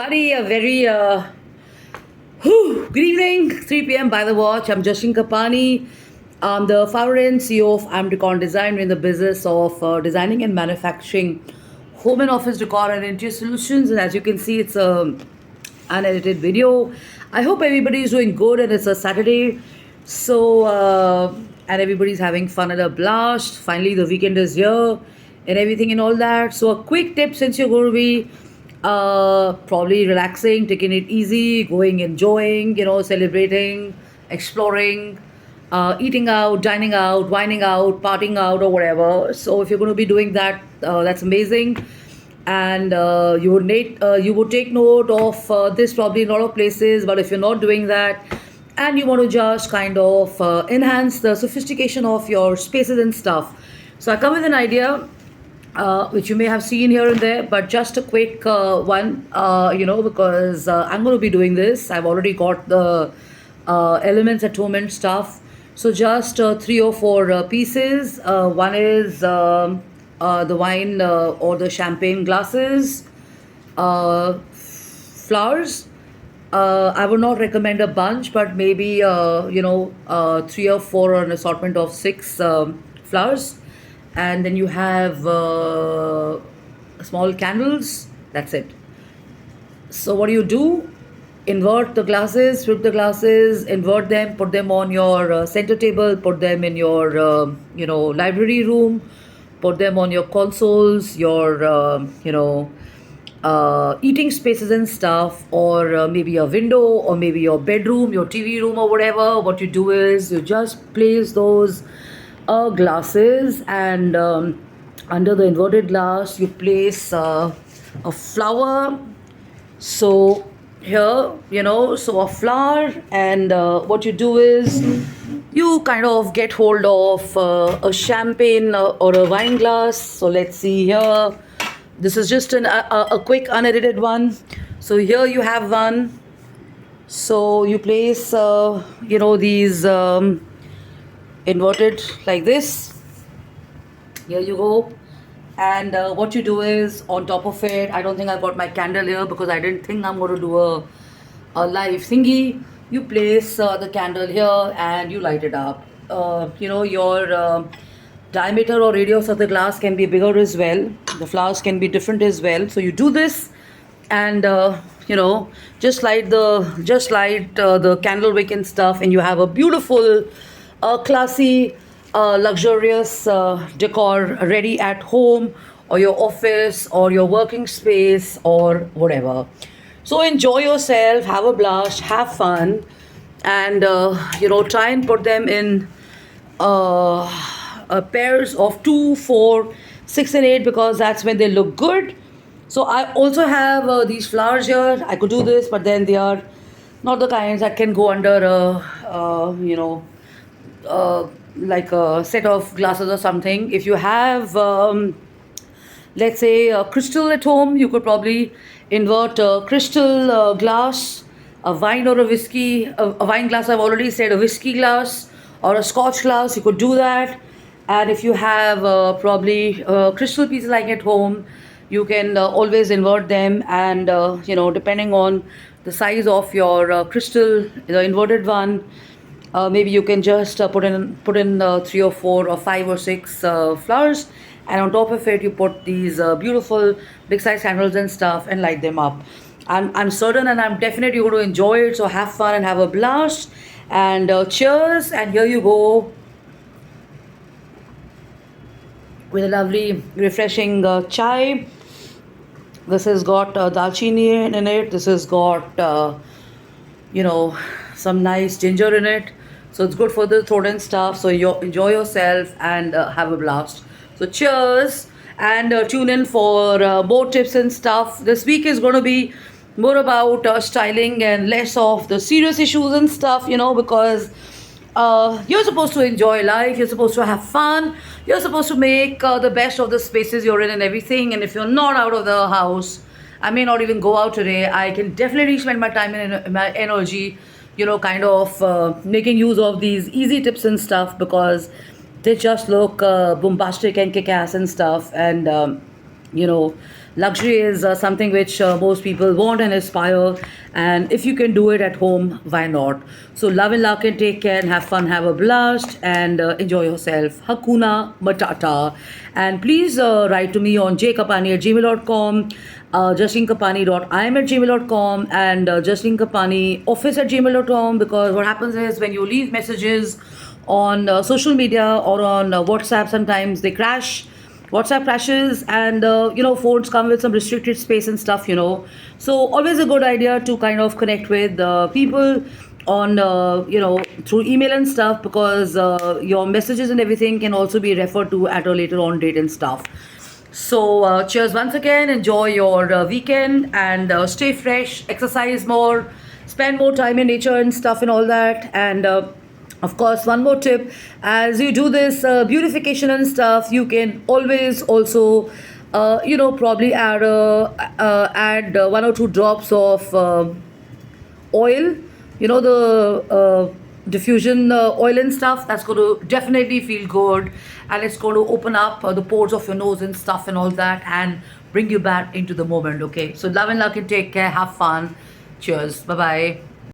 Buddy, a very good evening, 3 p.m. by the watch. I'm Jashin Kapani. I'm the founder and CEO of Amdecon Design in the business of designing and manufacturing home and office decor and interior solutions. And as you can see, it's a unedited video. I hope everybody is doing good and it's a Saturday. And everybody's having fun and a blast. Finally, the weekend is here and everything and all that. So, a quick tip since you're going to be probably relaxing, taking it easy, going, enjoying, celebrating, exploring, eating out, dining out, wining out, partying out, or whatever. So, if you're going to be doing that, that's amazing. And you would take note of this probably in a lot of places. But if you're not doing that, and you want to just kind of enhance the sophistication of your spaces and stuff, so I come with an idea which you may have seen here and there, but just a quick one, because I'm going to be doing this. I've already got the elements at home and stuff. So just three or four pieces. One is the wine or the champagne glasses, flowers. I would not recommend a bunch, but maybe three or four or an assortment of six flowers, and then you have small candles. That's it. So what do you do? Invert the glasses, flip the glasses, invert them, put them on your center table, put them in your library room, put them on your consoles, your eating spaces and stuff, or maybe a window, or maybe your bedroom, your TV room, or whatever. What you do is you just place those glasses, and under the inverted glass you place a flower. So here, so a flower, and what you do is you kind of get hold of a champagne or a wine glass. So let's see here. This is just a quick unedited one. So here you have one. So you place these inverted like this. Here you go. And what you do is on top of it, I don't think I got my candle here because I didn't think I'm going to do a live thingy. You place the candle here and you light it up. Your diameter or radius of the glass can be bigger as well. The flowers can be different as well. So you do this, and just light the candle wick and stuff, and you have a beautiful, classy, luxurious decor ready at home or your office or your working space or whatever. So enjoy yourself, have a blast, have fun, and try and put them in pairs of 2, 4, 6, and 8, because that's when they look good. So I also have these flowers here. I could do this, but then they are not the kinds that can go under like a set of glasses or something. If you have let's say a crystal at home, you could probably invert a crystal glass, a wine or a whiskey, a wine glass. I've already said a whiskey glass or a scotch glass. You could do that. And if you have probably crystal pieces like at home, you can always invert them. And depending on the size of your crystal, the inverted one, maybe you can just put in 3 or 4 or 5 or 6 flowers, and on top of it you put these beautiful big size candles and stuff and light them up. I'm certain and I'm definitely going to enjoy it. So have fun and have a blast, and cheers. And here you go with a lovely refreshing chai. This has got dalchini in it. This has got some nice ginger in it. So it's good for the throat and stuff. So you enjoy yourself and have a blast. So cheers, and tune in for more tips and stuff. This week is going to be more about styling and less of the serious issues and stuff, because you're supposed to enjoy life. You're supposed to have fun. You're supposed to make the best of the spaces you're in and everything. And if you're not out of the house, I may not even go out today. I can definitely spend my time and my energy, kind of making use of these easy tips and stuff, because they just look bombastic and kick-ass and stuff. And Luxury is something which most people want and aspire, and if you can do it at home, why not? So love and luck and take care and have fun, have a blast, and enjoy yourself. Hakuna Matata. And please write to me on jkapani@gmail.com, justlinkapani.im@gmail.com, and justlinkapanioffice@gmail.com, because what happens is when you leave messages on social media or on WhatsApp, sometimes they crash. WhatsApp crashes, and phones come with some restricted space and stuff. So always a good idea to kind of connect with people on through email and stuff, because your messages and everything can also be referred to at a later on date and stuff. So cheers once again. Enjoy your weekend, and stay fresh, exercise more, spend more time in nature and stuff and all that. And of course, one more tip: as you do this beautification and stuff, you can always also, probably add 1 or 2 drops of oil. The diffusion oil and stuff. That's going to definitely feel good, and it's going to open up the pores of your nose and stuff and all that, and bring you back into the moment. Okay, so love and luck and take care. Have fun. Cheers. Bye bye.